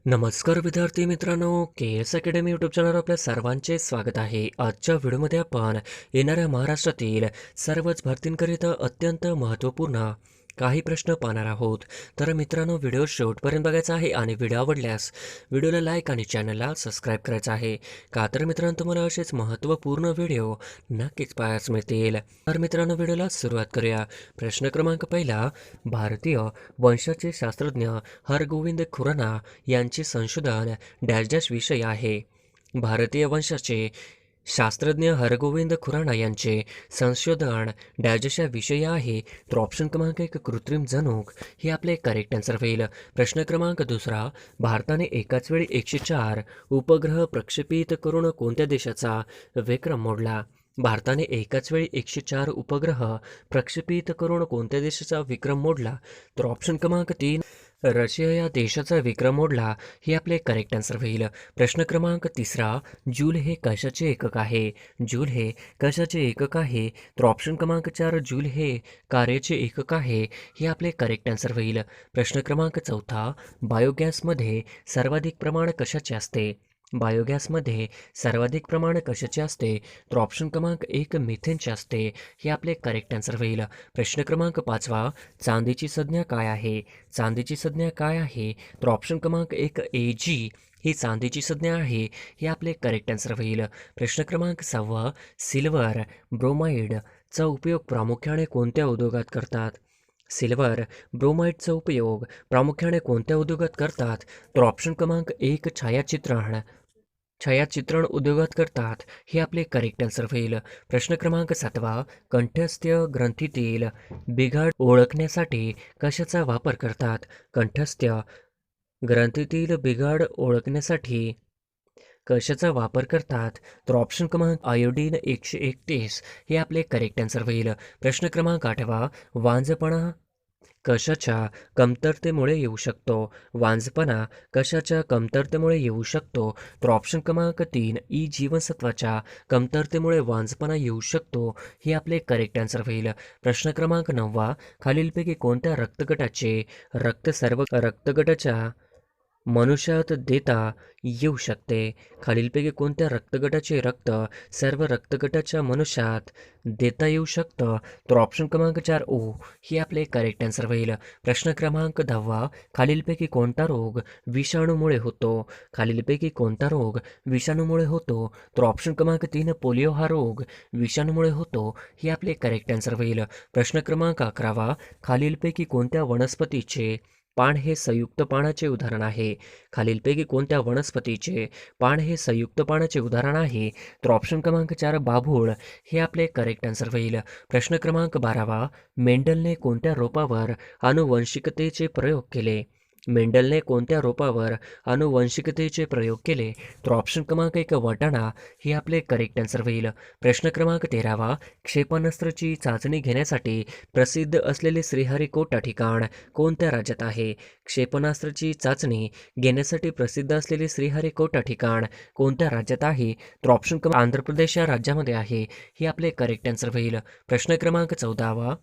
नमस्कार विद्यार्थी मित्रांनो, के एस अकॅडमी यूट्यूब चॅनलवर आपल्या सर्वांचे स्वागत आहे. आजच्या व्हिडिओमध्ये आपण येणाऱ्या महाराष्ट्रातील सर्वच भरतींकरिता अत्यंत महत्त्वपूर्ण काही प्रश्न पाहणार आहोत. तर मित्रांनो, व्हिडिओ शेवटपर्यंत बघायचा आहे आणि व्हिडिओ आवडल्यास व्हिडिओला लाईक आणि चॅनलला सबस्क्राईब करायचं आहे. का तर मित्रांनो, तुम्हाला असेच महत्त्वपूर्ण व्हिडिओ नक्कीच पाहायला मिळतील. तर मित्रांनो, व्हिडिओला सुरुवात करूया. प्रश्न क्रमांक पहिला, भारतीय वंशाचे शास्त्रज्ञ हरगोविंद खुराना यांचे संशोधन डॅश डॅश विषय आहे. भारतीय वंशाचे शास्त्रज्ञ हरगोविंद खुराना यांचे संशोधन डॅश या विषय आहे. तर ऑप्शन क्रमांक एक कृत्रिम जनुक हे आपले करेक्ट आन्सर होईल. प्रश्न क्रमांक दुसरा, भारताने एकाच वेळी 104 उपग्रह प्रक्षेपित करून कोणत्या देशाचा विक्रम मोडला? भारताने एकाच वेळी 104 उपग्रह प्रक्षेपित करून कोणत्या देशाचा विक्रम मोडला? तर ऑप्शन क्रमांक तीन, रशिया या देशाचा विक्रम मोडला हे आपले करेक्ट आन्सर होईल. प्रश्न क्रमांक तिसरा, जूल हे कशाचे एकक आहे? जूल हे कशाचे एकक आहे? तर ऑप्शन क्रमांक 4, जूल हे कार्याचे एकक आहे हे आपले करेक्ट आन्सर होईल. प्रश्न क्रमांक चौथा, बायोगॅसमध्ये सर्वाधिक प्रमाण कशाचे असते? बायोगॅसमध्ये सर्वाधिक प्रमाण कशाचे असते? तर ऑप्शन क्रमांक 1, मिथेनचे असते हे आपले करेक्ट आन्सर होईल. प्रश्न क्रमांक पाचवा, चांदीची संज्ञा काय आहे? चांदीची संज्ञा काय आहे? तर ऑप्शन क्रमांक 1, Ag ही चांदीची संज्ञा आहे हे आपले करेक्ट आन्सर होईल. प्रश्न क्रमांक 6, सिल्वर ब्रोमाइडचा उपयोग प्रामुख्याने कोणत्या उद्योगात करतात? सिल्वर ब्रोमाइडचा उपयोग प्रामुख्याने कोणत्या उद्योगात करतात? तर ऑप्शन क्रमांक 1, छायाचित्रण उद्योगात करतात हे आपले करेक्ट आन्सर होईल. प्रश्न क्रमांक 7, कंठस्थ ग्रंथीतील बिघाड ओळखण्यासाठी कशाचा वापर करतात? कंठस्थ ग्रंथीतील बिघाड ओळखण्यासाठी कशाचा वापर करतात? तर ऑप्शन क्रमांक आयोडीन 131 हे आपले करेक्ट आन्सर होईल. प्रश्न क्रमांक 8, वांझपणा कशाच्या कमतरतेमुळे येऊ शकतो? वांझपणा कशाच्या कमतरतेमुळे येऊ शकतो? तर ऑप्शन क्रमांक 3, ई जीवनसत्वाच्या कमतरतेमुळे वांझपणा येऊ शकतो हे आपले करेक्ट आन्सर होईल. प्रश्न क्रमांक 9, खालीलपैकी कोणत्या रक्तगटाचे रक्त सर्व रक्तगटाच्या मनुष्यात देता येऊ शकते? खालीलपैकी कोणत्या रक्तगटाचे रक्त सर्व रक्तगटाच्या मनुष्यात देता येऊ शकतं? तर ऑप्शन क्रमांक 4, ओ हे आपले करेक्ट आन्सर होईल. प्रश्न क्रमांक 10, खालीलपैकी कोणता रोग विषाणूमुळे होतो? खालीलपैकी कोणता रोग विषाणूमुळे होतो? तर ऑप्शन क्रमांक 3, पोलिओ हा रोग विषाणूमुळे होतो हे आपले करेक्ट आन्सर होईल. प्रश्न क्रमांक 11, खालीलपैकी कोणत्या वनस्पतीचे पान हे संयुक्त पानाचे उदाहरण आहे? खालीलपैकी कोणत्या वनस्पतीचे पान हे संयुक्त पानाचे उदाहरण आहे? तर ऑप्शन क्रमांक 4, बाभूळ हे आपले करेक्ट आन्सर होईल. प्रश्न क्रमांक 12, मेंडलने कोणत्या रोपावर आनुवंशिकतेचे प्रयोग केले? मेंडलने कोणत्या रोपावर आनुवंशिकतेचे प्रयोग केले? तर ऑप्शन क्रमांक 1, वाटाणा हे आपले करेक्ट आन्सर होईल. प्रश्न क्रमांक 13, क्षेपणास्त्राची चाचणी घेण्यासाठी प्रसिद्ध असलेले श्रीहरिकोटा ठिकाण कोणत्या राज्यात आहे? क्षेपणास्त्राची चाचणी घेण्यासाठी प्रसिद्ध असलेले श्रीहरिकोटा ठिकाण कोणत्या राज्यात आहे? तर ऑप्शन क्रमांक आंध्र प्रदेश या राज्यामध्ये आहे हे आपले करेक्ट आन्सर होईल. प्रश्न क्रमांक 14,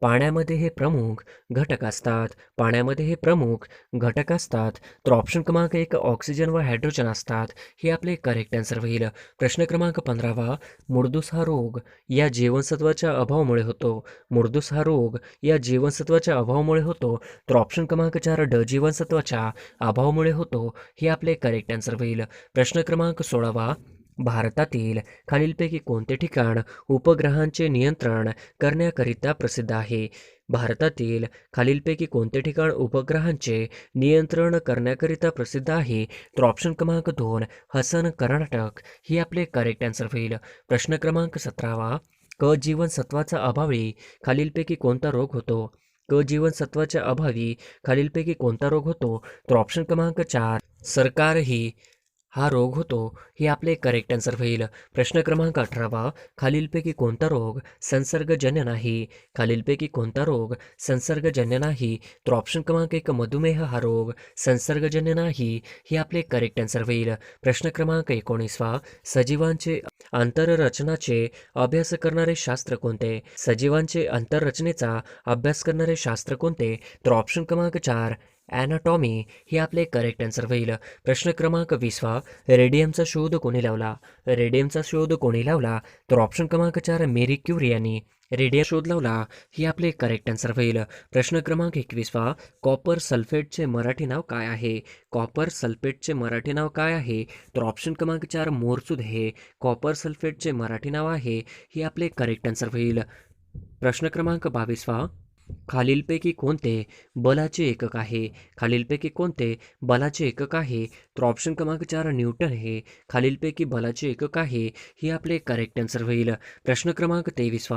पाण्यामध्ये हे प्रमुख घटक असतात. पाण्यामध्ये हे प्रमुख घटक असतात. तर ऑप्शन क्रमांक 1, ऑक्सिजन व हायड्रोजन असतात हे आपले करेक्ट आन्सर होईल. प्रश्न क्रमांक 15, मुर्दूस हा रोग या जीवनसत्वाच्या अभावामुळे होतो. मुर्दूस हा रोग या जीवनसत्वाच्या अभावामुळे होतो. तर ऑप्शन क्रमांक 4, ड जीवनसत्वाच्या अभावामुळे होतो हे आपले करेक्ट आन्सर होईल. प्रश्न क्रमांक 16, भारतातील खालीलपैकी कोणते ठिकाण उपग्रहांचे नियंत्रण करण्याकरिता प्रसिद्ध आहे? भारतातील खालीलपैकी कोणते ठिकाण उपग्रहांचे नियंत्रण करण्याकरिता प्रसिद्ध आहे? तर ऑप्शन क्रमांक 2, हसन, कर्नाटक हे आपले करेक्ट आन्सर होईल. प्रश्न क्रमांक 17, क जीवनसत्वाचा अभावी खालीलपैकी कोणता रोग होतो? क जीवनसत्वाच्या अभावी खालीलपैकी कोणता रोग होतो? तर ऑप्शन क्रमांक 4, सरकार ही हा रोग होतो हे आपले करेक्ट आन्सर होईल. प्रश्न क्रमांक 18, खालीलपैकी कोणता रोग संसर्गजन्य नाही? खालीलपैकी कोणता रोग संसर्गजन्य नाही? तर ऑप्शन क्रमांक 1, मधुमेह हा रोग संसर्गजन्य नाही हे आपले करेक्ट आन्सर होईल. प्रश्न क्रमांक 19, सजीवांचे आंतररचनाचे अभ्यास करणारे शास्त्र कोणते? सजीवांचे आंतररचनेचा अभ्यास करणारे शास्त्र कोणते? तर ऑप्शन क्रमांक 4, ॲनाटॉमी हे आपले करेक्ट आन्सर होईल. प्रश्न क्रमांक 20 रेडियमचा शोध कोणी लावला? रेडियमचा शोध कोणी लावला? तर ऑप्शन क्रमांक 4 मेरी क्युरी यांनी रेडियम शोध लावला. हे आपले करेक्ट आन्सर होईल. प्रश्न क्रमांक 21 कॉपर सल्फेटचे मराठी नाव काय आहे? कॉपर सल्फेटचे मराठी नाव काय आहे? तर ऑप्शन क्रमांक 4 मोरचूद हे कॉपर सल्फेटचे मराठी नाव आहे. हे आपले करेक्ट आन्सर होईल. प्रश्न क्रमांक 22 खालीलपैकी कोणते बलाचे एकक आहे? खालीलपैकी कोणते बलाचे एकक आहे? तर ऑप्शन क्रमांक 4 न्यूटन हे खालीलपैकी बलाचे एकक आहे. हे आपले करेक्ट आन्सर होईल. प्रश्न क्रमांक 23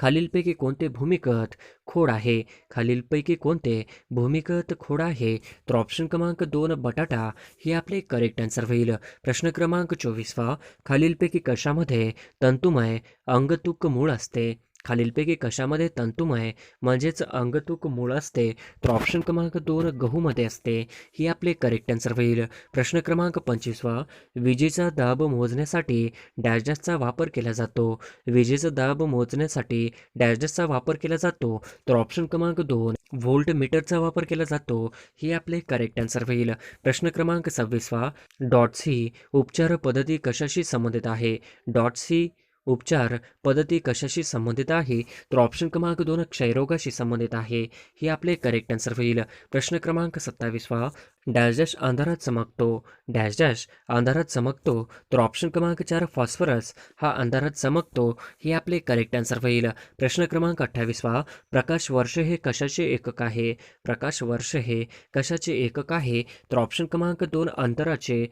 खालीलपैकी कोणते भूमिगत खोड आहे? खालीलपैकी कोणते भूमिगत खोड आहे? तर ऑप्शन क्रमांक 2 बटाटा हे आपले करेक्ट आन्सर होईल. प्रश्न क्रमांक 24 खालीलपैकी कशामध्ये तंतुमय अंगतूक मूळ असते? खालीलपैकी कशामध्ये तंतुमय म्हणजेच अंगतूक मूळ असते? तर ऑप्शन क्रमांक 2 गहूमध्ये असते. ही आपले करेक्ट आन्सर होईल. प्रश्न क्रमांक 25 विजेचा दाब मोजण्यासाठी डॅश डॅशचा वापर केला जातो? विजेचा दाब मोजण्यासाठी डॅश डॅशचा वापर केला जातो? तर ऑप्शन क्रमांक 2 व्होल्ट मीटरचा वापर केला जातो. ही आपले करेक्ट आन्सर होईल. प्रश्न क्रमांक 26 डॉट्स ही उपचार पद्धती कशाशी संबंधित आहे? डॉट्स ही उपचार पद्धती कशाशी संबंधित आहे? तर ऑप्शन क्रमांक 2 क्षयरोगाशी संबंधित आहे. हे आपले करेक्ट आन्सर होईल. प्रश्न क्रमांक 27 डॅश डॅश अंधारात चमकतो. डॅश डॅश अंधारात चमकतो. तर ऑप्शन क्रमांक 4 फॉस्फरस हा अंधारात चमकतो. हे आपले करेक्ट आन्सर होईल. प्रश्न क्रमांक 28 प्रकाश वर्ष हे कशाचे एकक आहे? प्रकाश वर्ष हे कशाचे एकक आहे? तर ऑप्शन क्रमांक 2 अंतराचे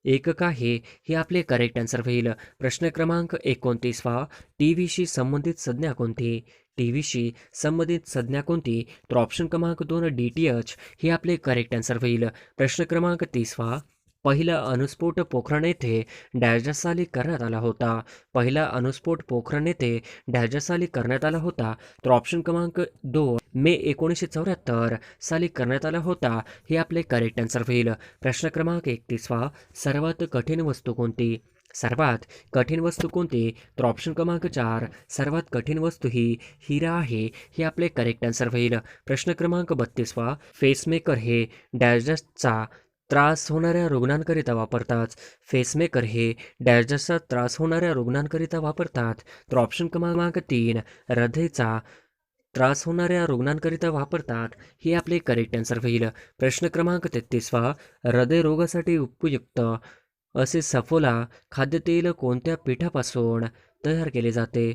एकक आहे. हे आपले करेक्ट आन्सर होईल. प्रश्न क्रमांक 29 टी व्हीशी संबंधित संज्ञा कोणती? टी व्हीशी संबंधित संज्ञा कोणती? तर ऑप्शन क्रमांक 2 DTH हे आपले करेक्ट आन्सर होईल. प्रश्न क्रमांक 30 पहिला अणुस्फोट पोखरण येथे डॅश डॅश साली करण्यात आला होता. पहिला अणुस्फोट पोखरण येथे डॅश डॅश साली करण्यात आला होता. तर ऑप्शन क्रमांक 2 मे 1974 साली करण्यात आला होता. हे आपले करेक्ट आन्सर होईल. प्रश्न क्रमांक 31 सर्वात कठीण वस्तू कोणती? सर्वात कठीण वस्तू कोणती? तर ऑप्शन क्रमांक 4 सर्वात कठीण वस्तू ही हिरा आहे. हे आपले करेक्ट आन्सर होईल. प्रश्न क्रमांक 32 फेसमेकर हे डॅश डॅशचा त्रास होणाऱ्या रुग्णांकरिता वापरतात. फेसमेकर हे डॅश डॅशचा त्रास होणाऱ्या रुग्णांकरिता वापरतात. तर ऑप्शन क्रमांक 3 हृदयचा त्रास होणाऱ्या रुग्णांकरिता वापरतात. हे आपले करेक्ट आन्सर होईल. प्रश्न क्रमांक 33 हृदयरोगासाठी उपयुक्त असे सफोला खाद्यतेल कोणत्या पिठापासून तयार केले जाते?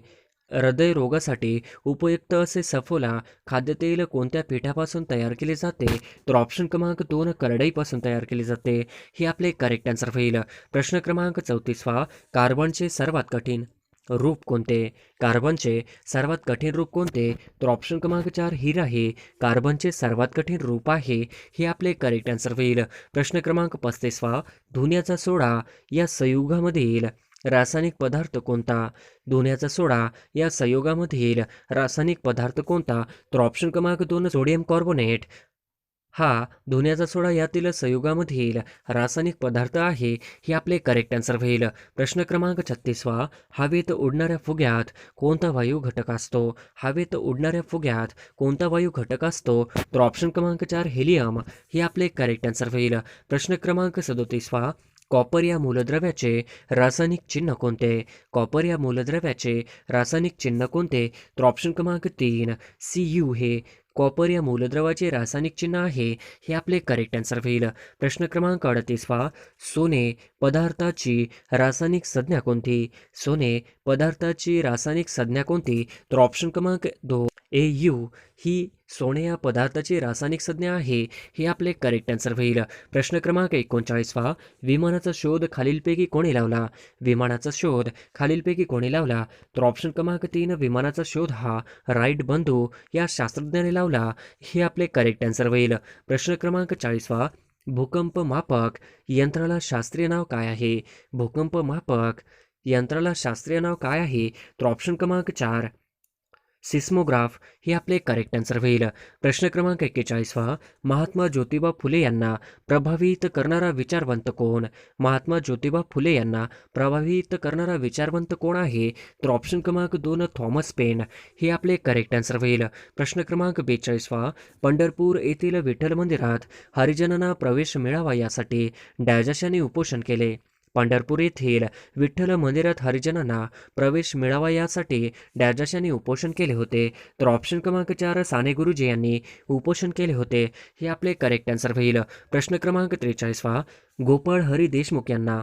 हृदयरोगासाठी उपयुक्त असे सफोला खाद्यतेल कोणत्या पिठापासून तयार केले जाते? तर ऑप्शन क्रमांक 2 करडईपासून तयार केले जाते. हे आपले करेक्ट आन्सर होईल. प्रश्न क्रमांक 34 कार्बनचे सर्वात कठीण रूप कोणते? कार्बनचे सर्वात कठीण रूप कोणते? तर ऑप्शन क्रमांक 4 हिरा हे कार्बनचे सर्वात कठीण रूप आहे. हे आपले करेक्ट आन्सर होईल. प्रश्न क्रमांक 35 धुन्याचा सोडा या संयुगामधील रासायनिक पदार्थ कोणता? धुन्याचा सोडा या संयुगामधील रासायनिक पदार्थ कोणता? तर ऑप्शन क्रमांक 2 सोडियम कार्बोनेट हा धुन्याचा सोडा यातील संयुगामधील रासायनिक पदार्थ आहे. हे आपले करेक्ट आन्सर होईल. प्रश्न क्रमांक 36 हवेत उडणाऱ्या फुग्यात कोणता वायू घटक असतो? हवेत उडणाऱ्या फुग्यात कोणता वायू घटक असतो? तर ऑप्शन क्रमांक 4 हेलियम हे आपले करेक्ट आन्सर होईल. प्रश्न क्रमांक 37 कॉपर या मूलद्रव्याचे रासायनिक चिन्ह कोणते? कॉपर या मूलद्रव्याचे रासायनिक चिन्ह कोणते? तर ऑप्शन क्रमांक 3 Cu हे कॉपर या मूलद्रव्याचे रासायनिक चिन्ह आहे. हे आपले करेक्ट आन्सर होईल. प्रश्न क्रमांक 38 सोने पदार्थाची रासायनिक संज्ञा कोणती? सोने पदार्थाची रासायनिक संज्ञा कोणती? तर ऑप्शन क्रमांक 2 Au ही सोने या पदार्थाची रासायनिक संज्ञा आहे. हे आपले करेक्ट आन्सर होईल. प्रश्न क्रमांक 39 विमानाचा शोध खालीलपैकी कोणी लावला? विमानाचा शोध खालीलपैकी कोणी लावला? तर ऑप्शन क्रमांक 3 विमानाचा शोध हा राईट बंधू या शास्त्रज्ञाने लावला. हे आपले करेक्ट आन्सर होईल. प्रश्न क्रमांक 40 भूकंप मापक यंत्राला शास्त्रीय नाव काय आहे? भूकंप मापक यंत्राला शास्त्रीय नाव काय आहे? तर ऑप्शन क्रमांक 4 सिस्मोग्राफ हे आपले करेक्ट आन्सर होईल. प्रश्न क्रमांक 41वा, महात्मा ज्योतिबा फुले यांना प्रभावित करणारा विचारवंत कोण? महात्मा ज्योतिबा फुले यांना प्रभावित करणारा विचारवंत कोण आहे? तर ऑप्शन क्रमांक 2 थॉमस पेन हे आपले करेक्ट आन्सर होईल. प्रश्न क्रमांक 42वा, पंढरपूर येथील विठ्ठल मंदिरात हरिजनांना प्रवेश मिळावा यासाठी डॅजशाने उपोषण केले. पंढरपूर येथील विठ्ठल मंदिरात हरिजनांना प्रवेश मिळावा यासाठी डॅजशाने उपोषण केले होते. तर ऑप्शन क्रमांक 4 साने गुरुजी यांनी उपोषण केले होते. हे आपले करेक्ट आन्सर होईल. प्रश्न क्रमांक 43वा, गोपाळ हरी देशमुख यांना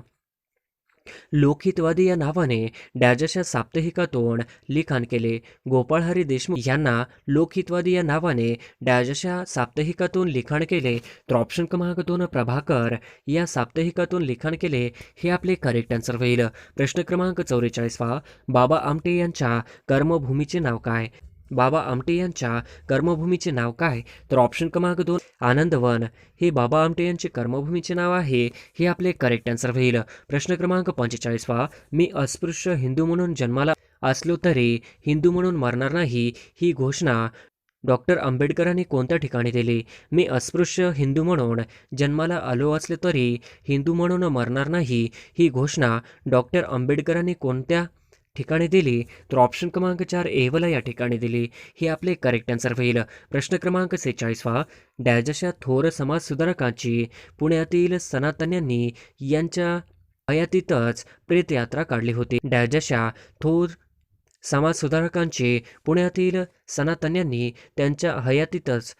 लोकहितवादी या नावाने डॅजच्या साप्ताहिकातून लिखाण केले. गोपाळ हरी देशमुख यांना लोकहितवादी या नावाने डॅजच्या साप्ताहिकातून लिखाण केले. तर ऑप्शन क्रमांक 2 प्रभाकर या साप्ताहिकातून लिखाण केले. हे आपले करेक्ट आन्सर होईल. प्रश्न क्रमांक 44वा, बाबा आमटे यांच्या कर्मभूमीचे नाव काय? बाबा आमटे यांच्या कर्मभूमीचे नाव काय? तर ऑप्शन क्रमांक 2 आनंदवन हे बाबा आमटे यांचे कर्मभूमीचे नाव आहे. हे आपले करेक्ट आन्सर होईल. प्रश्न क्रमांक 45वा, मी अस्पृश्य हिंदू म्हणून जन्माला असलो तरी हिंदू म्हणून मरणार नाही ही घोषणा डॉक्टर आंबेडकरांनी कोणत्या ठिकाणी दिली? मी अस्पृश्य हिंदू म्हणून जन्माला आलो असले तरी हिंदू म्हणून मरणार नाही ही घोषणा डॉक्टर आंबेडकरांनी कोणत्या ठिकाणी दिली? तर ऑप्शन क्रमांक 4 एवला या ठिकाणी दिली. हे आपले करेक्ट आन्सर होईल. प्रश्न क्रमांक 46वा, डॅजच्या थोर समाजसुधारकांची पुण्यातील सनातन्यांनी यांच्या हयातीतच प्रेतयात्रा काढली होती. डॅजच्या थोर समाजसुधारकांची पुण्यातील सनातन्यांनी त्यांच्या हयातीतच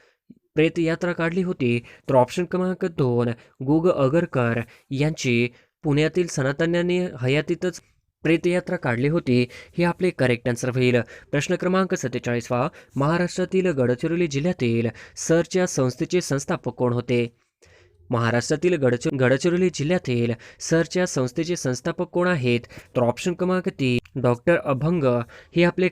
प्रेतयात्रा काढली होती. तर ऑप्शन क्रमांक 2 गुग अगरकर यांची पुण्यातील सनातन्यांनी हयातीतच प्रेतयात्रा काढली होती. हे आपले करेक्ट आन्सर होईल. प्रश्न क्रमांक 47वा, महाराष्ट्रातील गडचिरोली जिल्ह्यातील सरच्या संस्थेचे संस्थापक कोण होते? महाराष्ट्रातील गडचिरोली जिल्ह्यातील सरच्या संस्थेचे संस्थापक कोण आहेत? तर ऑप्शन क्रमांक 3 डॉक्टर अभंग हे आपले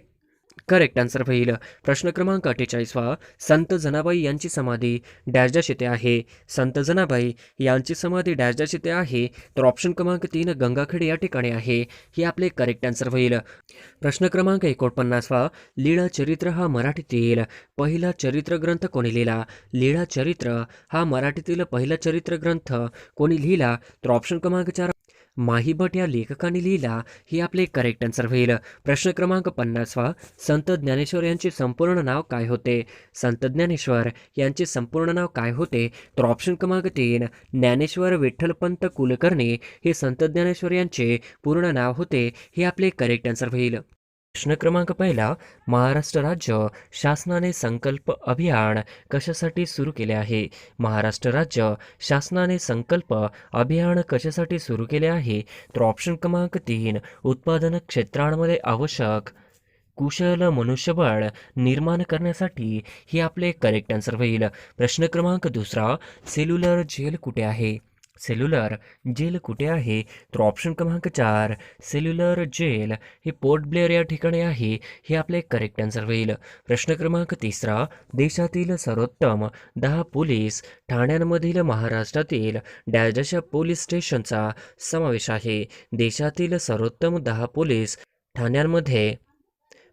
करेक्ट आन्सर होईल. प्रश्न क्रमांक 48वा, संत जनाबाई यांची समाधी डॅशच्या शेते आहे. संत जनाबाई यांची समाधी डॅशच्या शेते आहे. तर ऑप्शन क्रमांक 3 गंगाखेड या ठिकाणी आहे. हे आपले करेक्ट आन्सर होईल. प्रश्न क्रमांक 49वा, लीळा चरित्र हा मराठीतील पहिला चरित्र ग्रंथ कोणी लिहिला? लीळा चरित्र हा मराठीतील पहिला चरित्र ग्रंथ कोणी लिहिला? तर ऑप्शन क्रमांक 4 माहीभट या लेखकाने लिहिला. हे आपले करेक्ट आन्सर होईल. प्रश्न क्रमांक 50वा, संत ज्ञानेश्वर यांचे संपूर्ण नाव काय होते? संत ज्ञानेश्वर यांचे संपूर्ण नाव काय होते? तर ऑप्शन क्रमांक 3 ज्ञानेश्वर विठ्ठलपंत कुलकर्णी हे संत ज्ञानेश्वर यांचे पूर्ण नाव होते. हे आपले करेक्ट आन्सर होईल. प्रश्न क्रमांक 1 महाराष्ट्र राज्य शासनाने संकल्प अभियान कशासाठी सुरू केले आहे? महाराष्ट्र राज्य शासनाने संकल्प अभियान कशासाठी सुरू केले आहे? तर ऑप्शन क्रमांक 3 उत्पादन क्षेत्रांमध्ये आवश्यक कुशल मनुष्यबळ निर्माण करण्यासाठी. हे आपले करेक्ट आन्सर होईल. प्रश्न क्रमांक 2 सेल्युलर जेल कुठे आहे? सेल्युलर जेल कुठे आहे? तर ऑप्शन क्रमांक 4 सेल्युलर जेल हे पोर्ट ब्लेअर या ठिकाणी आहे. हे आपले करेक्ट आन्सर होईल. प्रश्न क्रमांक 3 देशातील सर्वोत्तम 10 पोलीस ठाण्यांमधील महाराष्ट्रातील डॅशच्या पोलीस स्टेशनचा समावेश आहे. देशातील सर्वोत्तम 10 पोलीस ठाण्यांमध्ये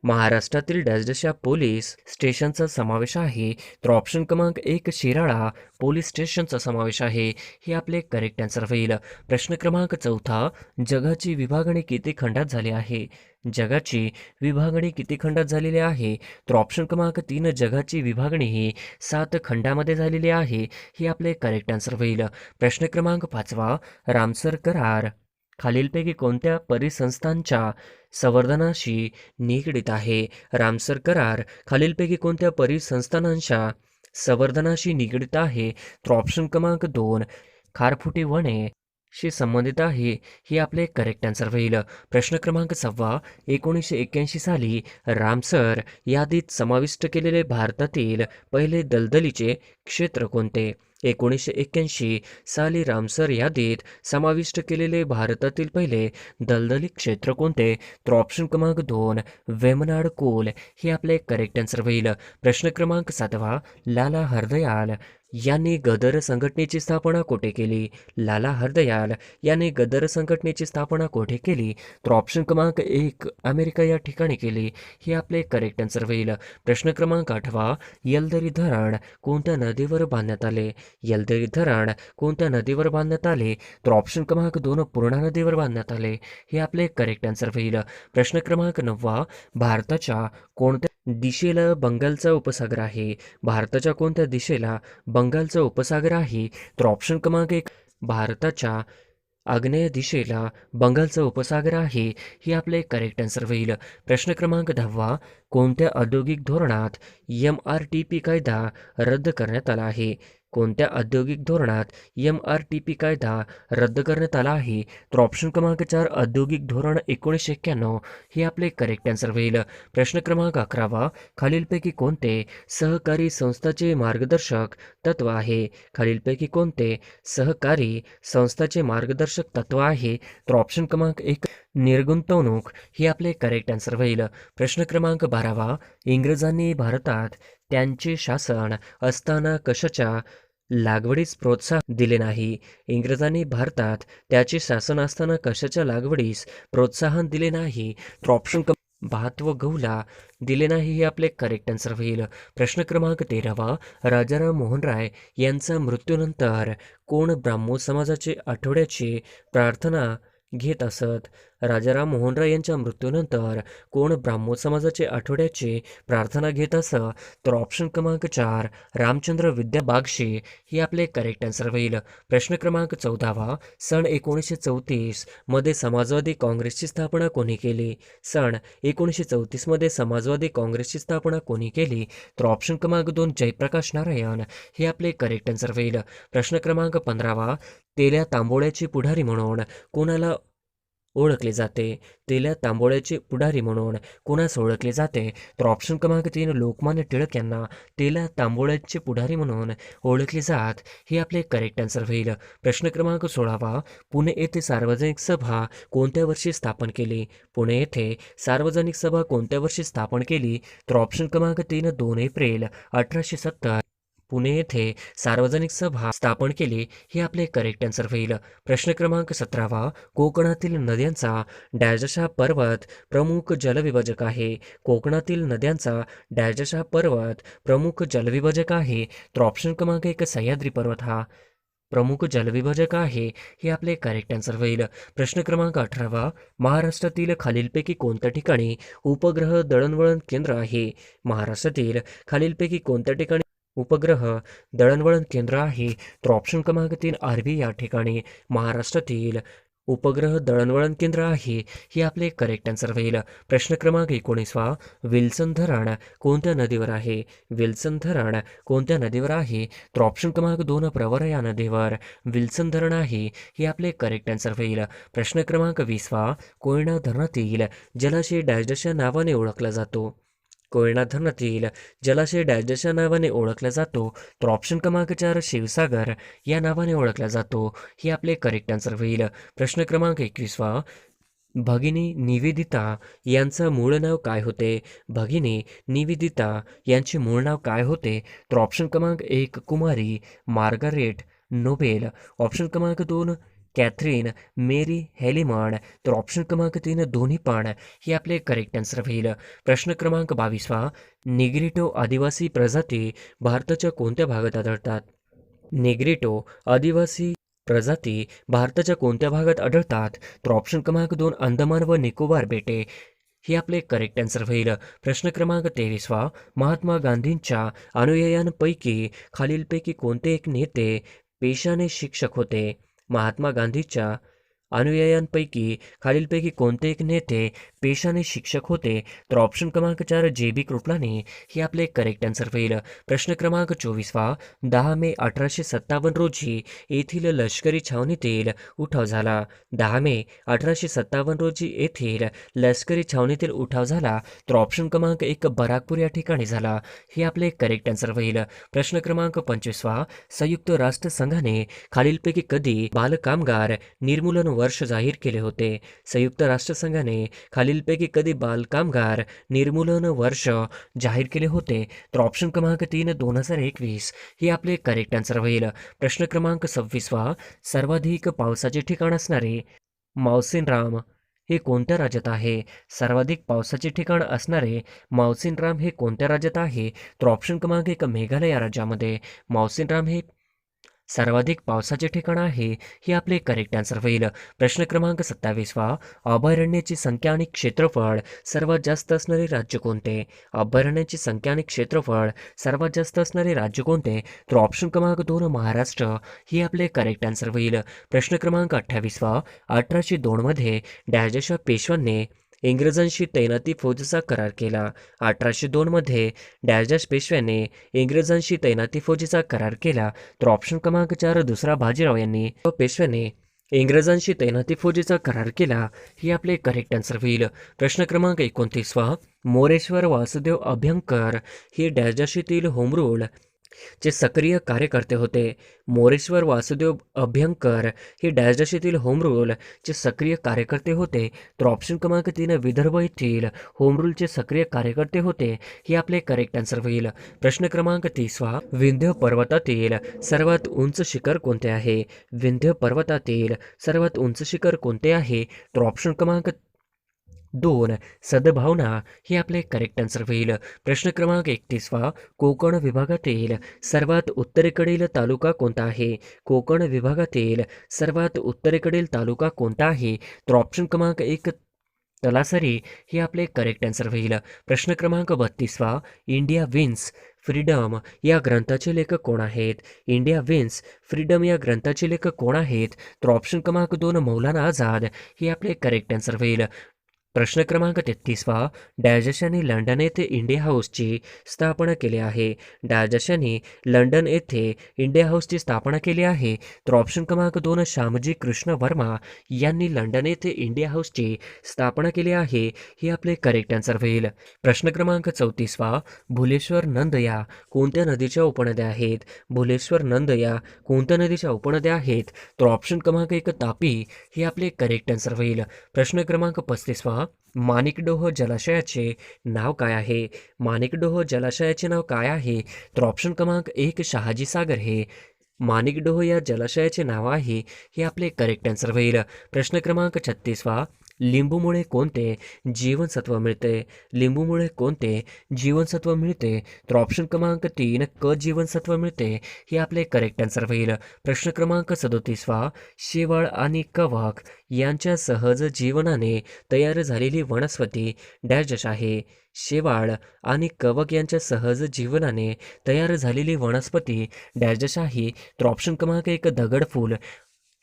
महाराष्ट्रातील डॅशच्या पोलीस स्टेशनचा समावेश आहे. तर ऑप्शन क्रमांक 1 शिराळा पोलीस स्टेशनचा समावेश आहे. हे आपले करेक्ट आन्सर होईल. प्रश्न क्रमांक 4 जगाची विभागणी किती खंडात झाली आहे? जगाची विभागणी किती खंडात झालेली आहे? तर ऑप्शन क्रमांक 3 जगाची विभागणी ही 7 खंडामध्ये झालेली आहे. हे आपले करेक्ट आन्सर होईल. प्रश्न क्रमांक 5 रामसर करार खालीलपैकी कोणत्या परिसंस्थांच्या संवर्धनाशी निगडीत आहे? रामसर करार खालीलपैकी कोणत्या परिसंस्थानांच्या संवर्धनाशी निगडीत आहे? तर ऑप्शन क्रमांक 2 खारफुटी वने शी संबंधित आहे. हे आपले करेक्ट आन्सर होईल. प्रश्न क्रमांक 6 1981 साली रामसर यादीत समाविष्ट केलेले भारतातील पहिले दलदलीचे क्षेत्र कोणते? 1981 साली रामसर यादीत समाविष्ट केलेले भारतातील पहिले दलदली क्षेत्र कोणते? तर ऑप्शन क्रमांक 2 वेमनाड कोल हे आपले करेक्ट आन्सर होईल. प्रश्न क्रमांक 7 लाला हरदयाल यांनी गदर संघटनेची स्थापना कोठे केली? लाला हरदयाल यांनी गदर संघटनेची स्थापना कोठे केली? तर ऑप्शन क्रमांक 1 अमेरिका या ठिकाणी केली. हे आपले करेक्ट आन्सर होईल. प्रश्न क्रमांक 8 येलदरी धरण कोणत्या नदीवर बांधण्यात आले? येलदरी धरण कोणत्या नदीवर बांधण्यात आले? तर ऑप्शन क्रमांक 2 पूर्णा नदीवर बांधण्यात आले. हे आपले करेक्ट आन्सर होईल. प्रश्न क्रमांक 9 भारताच्या कोणत्या दिशेला बंगालचा उपसागर आहे? भारताच्या कोणत्या दिशेला बंगालचा उपसागर आहे? तर ऑप्शन क्रमांक 1 भारताच्या आग्नेय दिशेला बंगालचा उपसागर आहे. हे आपले करेक्ट आन्सर होईल. प्रश्न क्रमांक 10 कोणत्या औद्योगिक धोरणात MRTP कायदा रद्द करण्यात आला आहे? कोणत्या औद्योगिक धोरणात MRTP कायदा रद्द करण्यात आला आहे? तर ऑप्शन क्रमांक 4 औद्योगिक धोरण 1991. हे आपले करेक्ट आन्सर होईल. प्रश्न क्रमांक 11 खालीलपैकी कोणते सहकारी संस्थाचे मार्गदर्शक तत्व आहे? खालीलपैकी कोणते सहकारी संस्थाचे मार्गदर्शक तत्व आहे? तर ऑप्शन क्रमांक 1 निर्गुंतवणूक. हे आपले करेक्ट आन्सर होईल. प्रश्न क्रमांक 12 इंग्रजांनी भारतात त्यांचे शासन असताना कशाच्या लागवडीस प्रोत्साहन दिले नाही? इंग्रजांनी भारतात त्याचे शासन असताना कशाच्या लागवडीस प्रोत्साहन दिले नाही? तर ऑप्शन भात व गहूला दिले नाही. हे आपले करेक्ट आन्सर होईल. प्रश्न क्रमांक 13 राजाराम मोहन राय यांचा मृत्यूनंतर कोण ब्राह्मो समाजाचे आठवड्याची प्रार्थना घेत असत? राजाराम मोहन राय यांच्या मृत्यूनंतर कोण ब्राह्मो समाजाचे आठवड्याची प्रार्थना घेत असत? तर ऑप्शन क्रमांक 4 रामचंद्र विद्या बागशी. हे आपले करेक्ट आन्सर होईल. प्रश्न क्रमांक 14 सन 1934 मध्ये समाजवादी काँग्रेसची स्थापना कोणी केली? सन 1934 मध्ये समाजवादी काँग्रेसची स्थापना कोणी केली? तर ऑप्शन क्रमांक 2 जयप्रकाश नारायण. हे आपले करेक्ट आन्सर होईल. प्रश्न क्रमांक 15 तेल्या तांबोळ्याचे पुढारी म्हणून कोणाला ओळखले जाते? तेल्या तांबोळ्याचे पुढारी म्हणून कोणास ओळखले जाते? तर ऑप्शन क्रमांक 3 लोकमान्य टिळक यांना तेल्या तांबोळ्याचे पुढारी म्हणून ओळखले जात. हे आपले करेक्ट आन्सर होईल. प्रश्न क्रमांक 16 पुणे येथे सार्वजनिक सभा कोणत्या वर्षी स्थापन केली? पुणे येथे सार्वजनिक सभा कोणत्या वर्षी स्थापन केली? तर ऑप्शन क्रमांक 3 2 एप्रिल 1870 पुणे येथे सार्वजनिक सभा स्थापन केली. हे आपले करेक्ट आन्सर होईल. प्रश्न क्रमांक 17 कोकणातील नद्यांचा डॅशहा पर्वत प्रमुख जलविभाजक आहे? कोकणातील नद्यांचा डॅशहा पर्वत प्रमुख जलविभाजक आहे? तर ऑप्शन क्रमांक 1 सह्याद्री पर्वत हा प्रमुख जलविभाजक आहे. हे आपले करेक्ट आन्सर होईल. प्रश्न क्रमांक 18 महाराष्ट्रातील खालीलपैकी कोणत्या ठिकाणी उपग्रह दळणवळण केंद्र आहे? महाराष्ट्रातील खालीलपैकी कोणत्या ठिकाणी उपग्रह दळणवळण केंद्र आहे? तर ऑप्शन क्रमांक 3 आर्वी या ठिकाणी महाराष्ट्रातील उपग्रह दळणवळण केंद्र आहे. हे आपले करेक्ट आन्सर होईल. प्रश्न क्रमांक 19 विल्सन धरण कोणत्या नदीवर आहे? विल्सन धरण कोणत्या नदीवर आहे? तर ऑप्शन क्रमांक 2 प्रवरा या नदीवर विल्सन धरण आहे. हे आपले करेक्ट आन्सर होईल. प्रश्न क्रमांक 20 कोयना धरणातील जलाशय डॅशच्या नावाने ओळखला जातो? कोयना धरणातील जलाशय डॅशच्या नावाने ओळखला जातो? तर ऑप्शन क्रमांक 4 शिवसागर या नावाने ओळखला जातो. हे आपले करेक्ट आन्सर होईल. प्रश्न क्रमांक 21 भगिनी निवेदिता यांचं मूळ नाव काय होते? भगिनी निवेदिता यांचे मूळ नाव काय होते? तर ऑप्शन क्रमांक 1 कुमारी मार्गारेट नोबेल. ऑप्शन क्रमांक 2 कॅथरीन मेरी हेलिमन. तर ऑप्शन क्रमांक 3 दोन्ही पण. हे आपले करेक्ट आन्सर होईल. प्रश्न क्रमांक 22 निग्रिटो आदिवासी प्रजाती भारताच्या कोणत्या भागात आढळतात? निग्रिटो आदिवासी प्रजाती भारताच्या कोणत्या भागात आढळतात? तर ऑप्शन क्रमांक 2 अंदमान व निकोबार बेटे. हे आपले करेक्ट आन्सर होईल. प्रश्न क्रमांक 23 महात्मा गांधींच्या अनुयायांपैकी खालीलपैकी कोणते एक नेते पेशाने शिक्षक होते? महात्मा गांधीच्या अनुयायांपैकी खालीलपैकी कोणते एक नेते पेशाने शिक्षक होते? तर ऑप्शन क्रमांक 4 JB कृपलानी. हे आपले करेक्ट आन्सर होईल. प्रश्न क्रमांक 24 10 मे 1857 रोजी येथील लष्करी छावणीतील उठाव झाला. 10 मे 1857 रोजी येथील लष्करी छावणीतील उठाव झाला. तर ऑप्शन क्रमांक 1 बराकपूर या ठिकाणी झाला. हे आपले करेक्ट आन्सर होईल. प्रश्न क्रमांक 25 संयुक्त राष्ट्र संघाने खालीलपैकी कधी बालकामगार निर्मूलन वर्ष जाहीर केले होते? संयुक्त राष्ट्रसंघाने खालीलपैकी कधी बालकामगार निर्मूलन वर्ष जाहीर केले होते? तर ऑप्शन क्रमांक 3 2021 ही आपले करेक्ट आन्सर होईल. प्रश्न क्रमांक 26 सर्वाधिक पावसाचे ठिकाण असणारे मावसिनराम हे कोणत्या राज्यात आहे? सर्वाधिक पावसाचे ठिकाण असणारे मावसिनराम हे कोणत्या राज्यात आहे? तर ऑप्शन क्रमांक 1 मेघालय या राज्यामध्ये मावसिनराम हे सर्वाधिक पावसाचे ठिकाण आहे हे आपले करेक्ट आन्सर होईल. प्रश्न क्रमांक 27 अभयारण्याची संख्या आणि क्षेत्रफळ सर्वात जास्त असणारे राज्य कोणते? अभयारण्याची संख्या आणि क्षेत्रफळ सर्वात जास्त असणारे राज्य कोणते? तर ऑप्शन क्रमांक 2 महाराष्ट्र ही आपले करेक्ट आन्सर होईल. प्रश्न क्रमांक 28 1802 मध्ये डॅशच्या पेशव्यांनी इंग्रजांशी तैनाती फौजेचा करार केला. 1802 मध्ये डॅश पेशव्याने इंग्रजांशी तैनाती फौजेचा करार केला. तर ऑप्शन क्रमांक 4 दुसरा बाजीराव यांनी व पेशव्याने इंग्रजांशी तैनाती फौजेचा करार केला ही आपले करेक्ट आन्सर होईल. प्रश्न क्रमांक 29 मोरेश्वर वासुदेव अभ्यंकर हे डॅशशीतील होम रूल चे सक्रिय कार्यकर्ते होते. मोरेश्वर वासुदेव अभ्यंकर हे डॅशशीतील होम रूल चे सक्रिय कार्यकर्ते होते. तर ऑप्शन क्रमांक 3 विदर्भ येथील होम रूलचे सक्रिय कार्यकर्ते होते हे आपले करेक्ट आन्सर होईल. प्रश्न क्रमांक 30 विंध्य पर्वतातील सर्वात उंच शिखर कोणते आहे? विंध्य पर्वतातील सर्वात उंच शिखर कोणते आहे? तर ऑप्शन क्रमांक 2 सद्भावना हे आपले करेक्ट आन्सर होईल. प्रश्न क्रमांक 31 कोकण विभागातील सर्वात उत्तरेकडील तालुका कोणता आहे? कोकण विभागातील सर्वात उत्तरेकडील तालुका कोणता आहे? तर ऑप्शन क्रमांक 1 तलासरी हे आपले करेक्ट आन्सर होईल. प्रश्न क्रमांक 32 इंडिया विन्स फ्रीडम या ग्रंथाचे लेखक कोण आहेत? इंडिया विन्स फ्रीडम या ग्रंथाचे लेखक कोण आहेत? तर ऑप्शन क्रमांक 2 मौलाना आझाद हे आपले करेक्ट आन्सर होईल. प्रश्न क्रमांक 33 डॅशनी लंडन येथे इंडिया हाऊसची स्थापना केली आहे. डॅशनी लंडन येथे इंडिया हाऊसची स्थापना केली आहे. तर ऑप्शन क्रमांक 2 श्यामजी कृष्ण वर्मा यांनी लंडन येथे इंडिया हाऊसची स्थापना केली आहे हे आपले करेक्ट आन्सर होईल. प्रश्न क्रमांक 34 भुलेश्वर नंद या कोणत्या नदीच्या उपनद्या आहेत? भुलेश्वर नंद या कोणत्या नदीच्या उपनद्या आहेत? तर ऑप्शन क्रमांक 1 तापी हे आपले करेक्ट आन्सर होईल. प्रश्न क्रमांक 35 माणिकडोह जलाशयाचे नाव काय आहे? माणिकडोह जलाशयाचे नाव काय आहे? तर ऑप्शन क्रमांक 1 शहाजी सागर हे माणिकडोह या जलाशयाचे नाव आहे हे आपले करेक्ट आन्सर होईल. प्रश्न क्रमांक 36 लिंबूमुळे कोणते जीवनसत्व मिळते? लिंबूमुळे कोणते जीवनसत्व मिळते? तर ऑप्शन क्रमांक 3 क जीवनसत्व मिळते हे आपले करेक्ट आन्सर होईल. प्रश्न क्रमांक 37 शेवाळ आणि कवक यांच्या सहज जीवनाने तयार झालेली वनस्पती डॅश आहे. शेवाळ आणि कवक यांच्या सहज जीवनाने तयार झालेली वनस्पती डॅश आहे. तर ऑप्शन क्रमांक 1 दगडफूल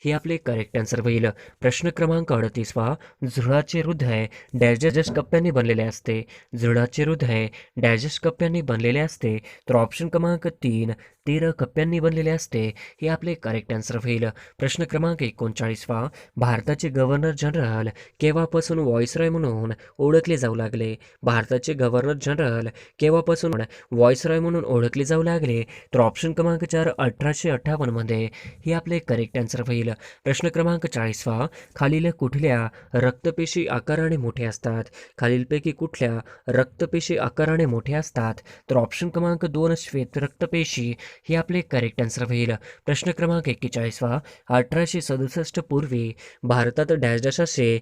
हे आपले करेक्ट आन्सर होईल. प्रश्न क्रमांक 38 झुळाचे हृदय डॅश कप्प्यांनी बनलेले असते. झुळाचे हृदय डॅश कप्प्यांनी बनलेले असते. तर ऑप्शन क्रमांक 3 13 कप्प्यांनी बनलेले असते हे आपले करेक्ट आन्सर होईल. प्रश्न क्रमांक 39 भारताचे गव्हर्नर जनरल केव्हापासून व्हॉइसरॉय म्हणून ओळखले जाऊ लागले? भारताचे गव्हर्नर जनरल केव्हापासून व्हॉइसरॉय म्हणून ओळखले जाऊ लागले? तर ऑप्शन क्रमांक 4 1858 मध्ये हे आपले करेक्ट आन्सर होईल. प्रश्न क्रमांक 40 खालील कुठल्या रक्तपेशी आकाराने मोठे असतात? खालीलपैकी कुठल्या रक्तपेशी आकाराने मोठे असतात? तर ऑप्शन क्रमांक 2 श्वेत रक्तपेशी हे आपले करेक्ट आन्सर होईल. प्रश्न क्रमांक 41 1867 पूर्वी भारतात डॅश असे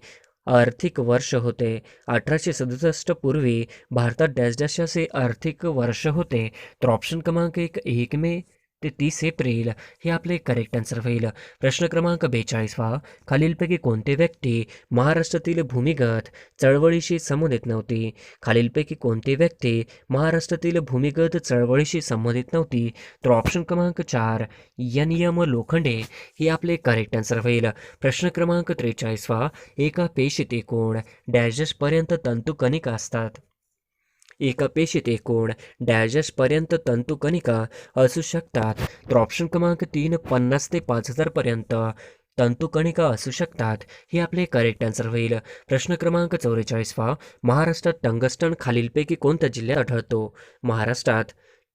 आर्थिक वर्ष होते. 1867 पूर्वी भारतात डॅश असे आर्थिक वर्ष होते. तर ऑप्शन क्रमांक 1 मे ते 30 एप्रिल हे आपले करेक्ट आन्सर होईल. प्रश्न क्रमांक 42 खालीलपैकी कोणती व्यक्ती महाराष्ट्रातील भूमिगत चळवळीशी संबंधित नव्हती? खालीलपैकी कोणती व्यक्ती महाराष्ट्रातील भूमिगत चळवळीशी संबंधित नव्हती? तर ऑप्शन क्रमांक 4 एम लोखंडे हे आपले करेक्ट आन्सर होईल. प्रश्न क्रमांक 43 एका पेशीत एकूण डॅश पर्यंत तंतुकणिका असतात. एका पेशीत एकूण डॅश पर्यंत तंतुकणिका असू शकतात. तर ऑप्शन क्रमांक 3 50 ते 5000 पर्यंत तंतुकणिका असू शकतात हे आपले करेक्ट आन्सर होईल. प्रश्न क्रमांक 44 महाराष्ट्रात टंगस्टन खालीलपैकी कोणत्या जिल्ह्यात आढळतो? महाराष्ट्रात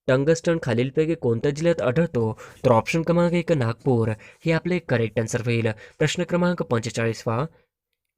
टंगस्टन खालीलपैकी कोणत्या जिल्ह्यात आढळतो? तर ऑप्शन क्रमांक 1 नागपूर हे आपले करेक्ट आन्सर होईल. प्रश्न क्रमांक 45वा.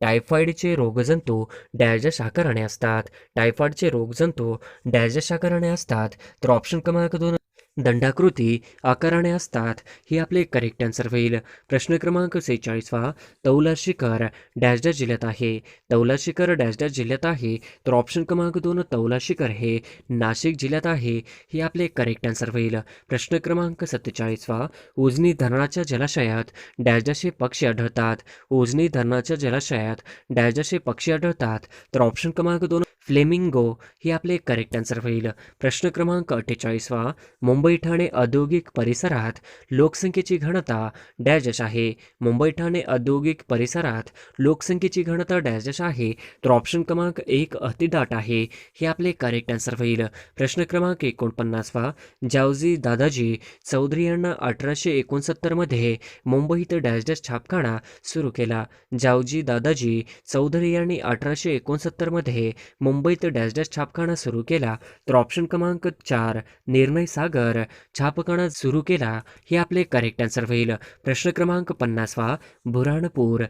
टायफॉईडचे रोगजंतू डॅशच्या शाकाहाराने असतात. टायफॉईडचे रोगजंतू डॅशच्या शाकाहाराने असतात. तर ऑप्शन क्रमांक 2 दंडाकृती आकाराने असतात. हे आपले करेक्ट आन्सर होईल. प्रश्न क्रमांक 46वा. तौला शिखर डॅशच्या जिल्ह्यात आहे. तौला शिखर डॅशच्या जिल्ह्यात आहे. तर ऑप्शन क्रमांक 2 तौला शिखर हे नाशिक जिल्ह्यात आहे. हे आपले करेक्ट आन्सर होईल. प्रश्न क्रमांक 47वा. उजनी धरणाच्या जलाशयात डॅशचे पक्षी आढळतात. उजनी धरणाच्या जलाशयात डॅशचे पक्षी आढळतात. तर ऑप्शन क्रमांक 2 फ्लेमिंगो हे आपले करेक्ट आन्सर होईल. प्रश्न क्रमांक 48वा. मुंबई ठाणे औद्योगिक परिसरात लोकसंख्येची घनता डॅश आहे. मुंबई ठाणे औद्योगिक परिसरात लोकसंख्येची घनता डॅश आहे. तर ऑप्शन क्रमांक 1 अतिदाट आहे. हे आपले करेक्ट आन्सर होईल. प्रश्न क्रमांक 49वा. जावजी दादाजी चौधरी यांना 1869 मध्ये मुंबईत डॅश छापखाना सुरू केला. जावजी दादाजी चौधरी यांनी 1869 मध्ये मुंबईत डॅश छापखाना सुरू केला. तर ऑप्शन क्रमांक 4 निर्णय सागर छापखाना सुरू केला. हे आपले करेक्ट आन्सर होईल. प्रश्न क्रमांक 50वा. बुऱ्हाणपूर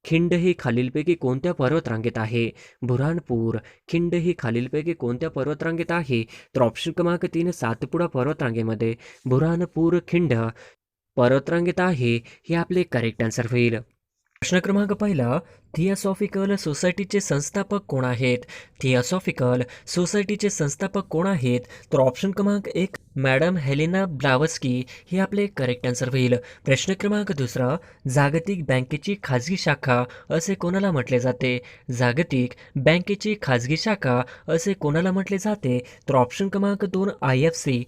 खिंड ही खालीलपैकी कोणत्या पर्वतरांगेत आहे? बुऱ्हाणपूर खिंड ही खालीलपैकी कोणत्या पर्वतरांगेत आहे? तर ऑप्शन क्रमांक 3 सातपुडा पर्वतरांगेमध्ये बुऱ्हाणपूर खिंड पर्वतरांगेत आहे. हे आपले करेक्ट आन्सर होईल. प्रश्न क्रमांक पहिला. थिऑसॉफिकल सोसायटीचे संस्थापक कोण आहेत? थिऑसॉफिकल सोसायटीचे संस्थापक कोण आहेत? तर ऑप्शन क्रमांक 1 मॅडम हेलेना ब्लावस्की हे आपले करेक्ट आन्सर होईल. प्रश्न क्रमांक दुसरा. जागतिक बँकेची खाजगी शाखा असे कोणाला म्हटले जाते? जागतिक बँकेची खाजगी शाखा असे कोणाला म्हटले जाते? तर ऑप्शन क्रमांक 2 IFC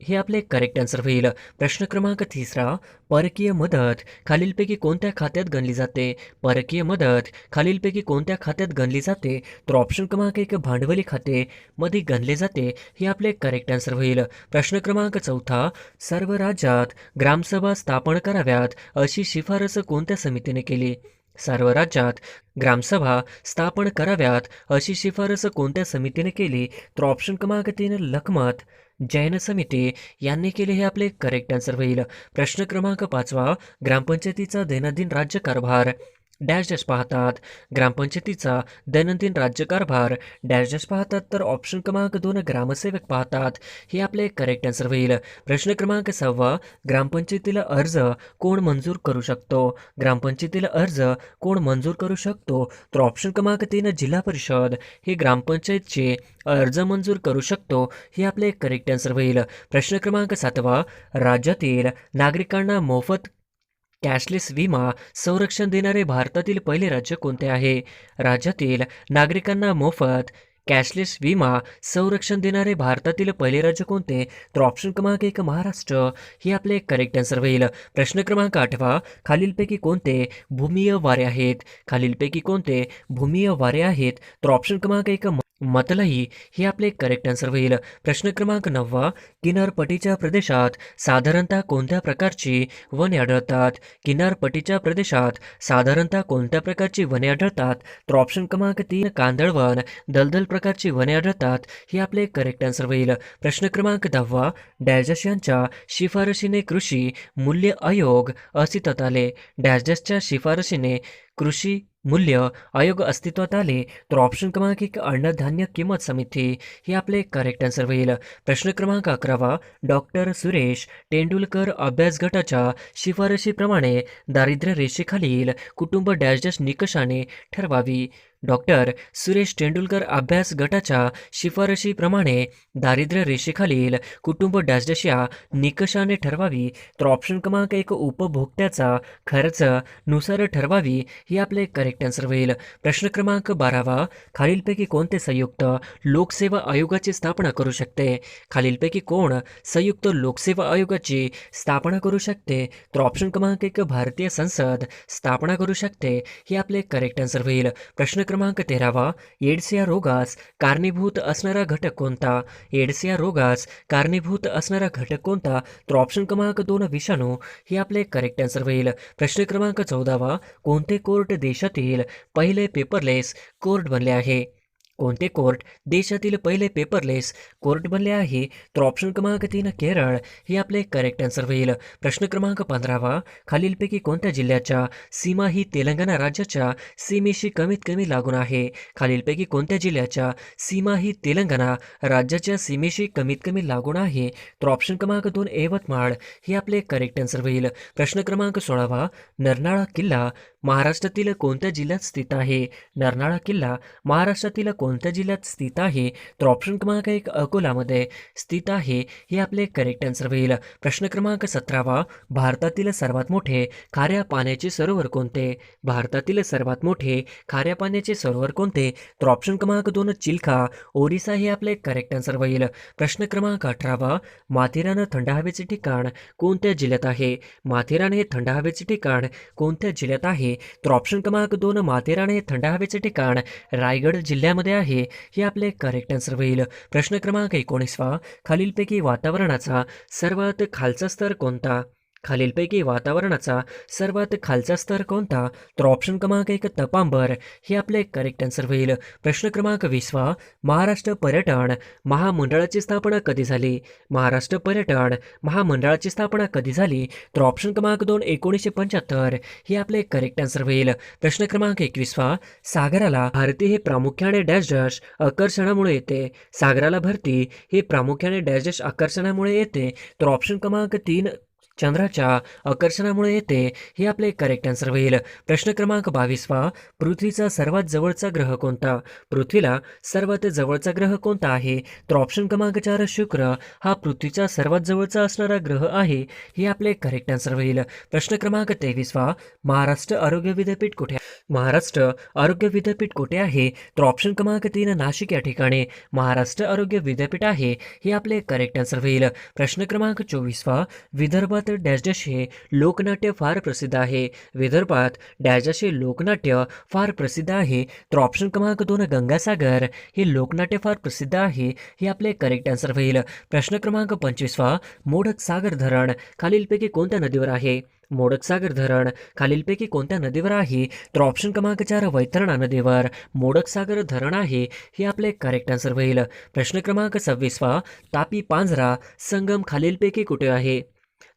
हे आपले करेक्ट आन्सर होईल. प्रश्न क्रमांक तिसरा. परकीय मदत खालीलपैकी कोणत्या खात्यात गणली जाते? परकीय मदत खालीलपैकी कोणत्या खात्यात गणली जाते? तर ऑप्शन क्रमांक 1 भांडवली खाते मध्ये गणले जाते. हे आपले करेक्ट आन्सर होईल. प्रश्न क्रमांक चौथा. सर्व राज्यात ग्रामसभा स्थापन कराव्यात अशी शिफारस कोणत्या समितीने केली? सर्व राज्यात ग्रामसभा स्थापन कराव्यात अशी शिफारस कोणत्या समितीने केली? तर ऑप्शन क्रमांक 3 लखमत जैन समिती यांनी केले. हे आपले करेक्ट आन्सर होईल. प्रश्न क्रमांक 5वा. ग्रामपंचायतीचा दैनंदिन राज्यकारभार डॅश डॅश पाहतात. ग्रामपंचायतीचा दैनंदिन राज्यकारभार डॅश डॅश पाहतात. तर ऑप्शन क्रमांक 2 ग्रामसेवक पाहतात. हे आपले करेक्ट आन्सर होईल. प्रश्न क्रमांक 6वा. ग्रामपंचायतीला अर्ज कोण मंजूर करू शकतो? ग्रामपंचायतीला अर्ज कोण मंजूर करू शकतो? तर ऑप्शन क्रमांक 3 जिल्हा परिषद हे ग्रामपंचायतचे अर्ज मंजूर करू शकतो. हे आपले करेक्ट आन्सर होईल. प्रश्न क्रमांक 7वा. राज्यातील नागरिकांना मोफत कॅशलेस विमा संरक्षण देणारे भारतातील पहिले राज्य कोणते आहे? राज्यातील नागरिकांना मोफत कॅशलेस विमा संरक्षण देणारे भारतातील पहिले राज्य कोणते? तर ऑप्शन क्रमांक 1 महाराष्ट्र हे आपले करेक्ट आन्सर होईल. प्रश्न क्रमांक 8वा. खालीलपैकी कोणते भूमीय वारे आहेत? खालीलपैकी कोणते भूमीय वारे आहेत? तर ऑप्शन क्रमांक 1 मतलई हे आपले करेक्ट आन्सर होईल. प्रश्न क्रमांक 9वा. किनारपट्टीच्या प्रदेशात साधारणतः कोणत्या प्रकारची वने आढळतात? किनारपट्टीच्या प्रदेशात साधारणतः कोणत्या प्रकारची वने आढळतात? तर ऑप्शन क्रमांक 3 कांदळवन दलदल प्रकारची वने आढळतात. हे आपले करेक्ट आन्सर होईल. प्रश्न क्रमांक 10वा. डॅश यांच्या शिफारशीने कृषी मूल्य आयोग अस्तित्वात आले. डॅशच्या शिफारशीने कृषी मूल्य आयोग अस्तित्वात आले. तर ऑप्शन क्रमांक 1 अन्नधान्य किंमत समिती हे आपले करेक्ट आन्सर होईल. प्रश्न क्रमांक 11वा. डॉक्टर सुरेश तेंडुलकर अभ्यास गटाच्या शिफारशीप्रमाणे दारिद्र्य रेषेखालील कुटुंब डॅश डॅश निकषाने ठरवावी. डॉक्टर सुरेश तेंडुलकर अभ्यास गटाच्या शिफारशीप्रमाणे दारिद्र्य रेषेखालील कुटुंब डॅश डॅश या निकषाने ठरवावी. तर ऑप्शन क्रमांक 1 उपभोक्त्याचा खर्च नुसार ठरवावी. हे आपले करेक्ट आन्सर होईल. प्रश्न क्रमांक 12वा. खालीलपैकी कोणते संयुक्त लोकसेवा आयोगाची स्थापना करू शकते? खालीलपैकी कोण संयुक्त लोकसेवा आयोगाची स्थापना करू शकते? तर ऑप्शन क्रमांक 1 भारतीय संसद स्थापना करू शकते. हे आपले करेक्ट आन्सर होईल. प्रश्न क्रमांक 13वा. एड्स या रोगास कारणीभूत असणारा घटक कोणता? एड्स या रोगास कारणीभूत असणारा घटक कोणता? तर ऑप्शन क्रमांक 2 विषाणू हे आपले करेक्ट आन्सर होईल. प्रश्न क्रमांक 14वा. कोणते कोर्ट देशातील पहिले पेपरलेस कोर्ट बनले आहे? कोणते कोर्ट देशातील पहिले पेपरलेस कोर्ट बनले आहे? तर ऑप्शन क्रमांक 3 केरळ हे आपले करेक्ट आन्सर होईल. प्रश्न क्रमांक 15 खालीलपैकी कोणत्या जिल्ह्याच्या सीमा ही तेलंगणा राज्याच्या सीमेशी कमीत कमी लागून आहे? खालीलपैकी कोणत्या जिल्ह्याच्या सीमा ही तेलंगणा राज्याच्या सीमेशी कमीत कमी लागून आहे? तर ऑप्शन क्रमांक 2 यवतमाळ हे आपले करेक्ट आन्सर होईल. प्रश्न क्रमांक 16 नरनाळा किल्ला महाराष्ट्रातील कोणत्या जिल्ह्यात स्थित आहे? नरनाळा किल्ला महाराष्ट्रातील कोणत्या जिल्ह्यात स्थित आहे? तर ऑप्शन क्रमांक 1 अकोलामध्ये स्थित आहे हे आपले करेक्ट आन्सर होईल. प्रश्न क्रमांक 17 भारतातील सर्वात मोठे खाऱ्या पाण्याचे सरोवर कोणते? भारतातील सर्वात मोठे खाऱ्या पाण्याचे सरोवर कोणते? तर ऑप्शन क्रमांक 2 चिल्का ओरिसा हे आपले करेक्ट आन्सर होईल. प्रश्न क्रमांक 18 माथेरान थंड हवेचे ठिकाण कोणत्या जिल्ह्यात आहे? माथेरान हे थंड हवेचे ठिकाण कोणत्या जिल्ह्यात आहे? तर ऑप्शन क्रमांक 2 माथेरान हे थंड हवेचे ठिकाण रायगड जिल्ह्यामध्ये आहे हे आपले करेक्ट आन्सर होईल. प्रश्न क्रमांक 19 खालीलपैकी वातावरणाचा सर्वात खालचा स्तर कोणता? खालीलपैकी वातावरणाचा सर्वात खालचा स्तर कोणता? तर ऑप्शन क्रमांक 1 तपांबर हे आपले करेक्ट आन्सर होईल. प्रश्न क्रमांक 20 महाराष्ट्र पर्यटन महामंडळाची स्थापना कधी झाली? महाराष्ट्र पर्यटन महामंडळाची स्थापना कधी झाली? तर ऑप्शन क्रमांक 2 1975 हे आपले करेक्ट आन्सर होईल. प्रश्न क्रमांक 21 सागराला भारती हे प्रामुख्याने डॅश डॅश आकर्षणामुळे येते? सागराला भरती हे प्रामुख्याने डॅश डॅश आकर्षणामुळे येते? तर ऑप्शन क्रमांक 3 चंद्राच्या आकर्षणामुळे येते हे आपले करेक्ट आन्सर होईल. प्रश्न क्रमांक 22 पृथ्वीचा सर्वात जवळचा ग्रह कोणता? पृथ्वीला सर्वात जवळचा ग्रह कोणता आहे? तर ऑप्शन क्रमांक 4 शुक्र हा पृथ्वीचा सर्वात जवळचा असणारा ग्रह आहे हे आपले करेक्ट आन्सर होईल. प्रश्न क्रमांक 23 महाराष्ट्र आरोग्य विद्यापीठ कुठे आहे? महाराष्ट्र आरोग्य विद्यापीठ कुठे आहे? तर ऑप्शन क्रमांक 3 नाशिक या ठिकाणी महाराष्ट्र आरोग्य विद्यापीठ आहे हे आपले करेक्ट आन्सर होईल. प्रश्न क्रमांक 24 विदर्भात डॅश डॅश हे लोकनाट्य फार प्रसिद्ध आहे? विदर्भात डॅश डॅश हे लोकनाट्य फार प्रसिद्ध आहे? तर ऑप्शन क्रमांक 2 गंगासागर हे लोकनाट्य फार प्रसिद्ध आहे हे आपले करेक्ट आन्सर होईल. प्रश्न क्रमांक 25 मोडक सागर धरण खालीलपैकी कोणत्या नदीवर आहे? मोडक सागर धरण खालीलपैकी कोणत्या नदीवर आहे? तर ऑप्शन क्रमांक 4 वैतरणा नदीवर मोडक सागर धरण आहे हे आपले करेक्ट आन्सर होईल. प्रश्न क्रमांक 26 तापी पांझरा संगम खालीलपैकी कुठे आहे?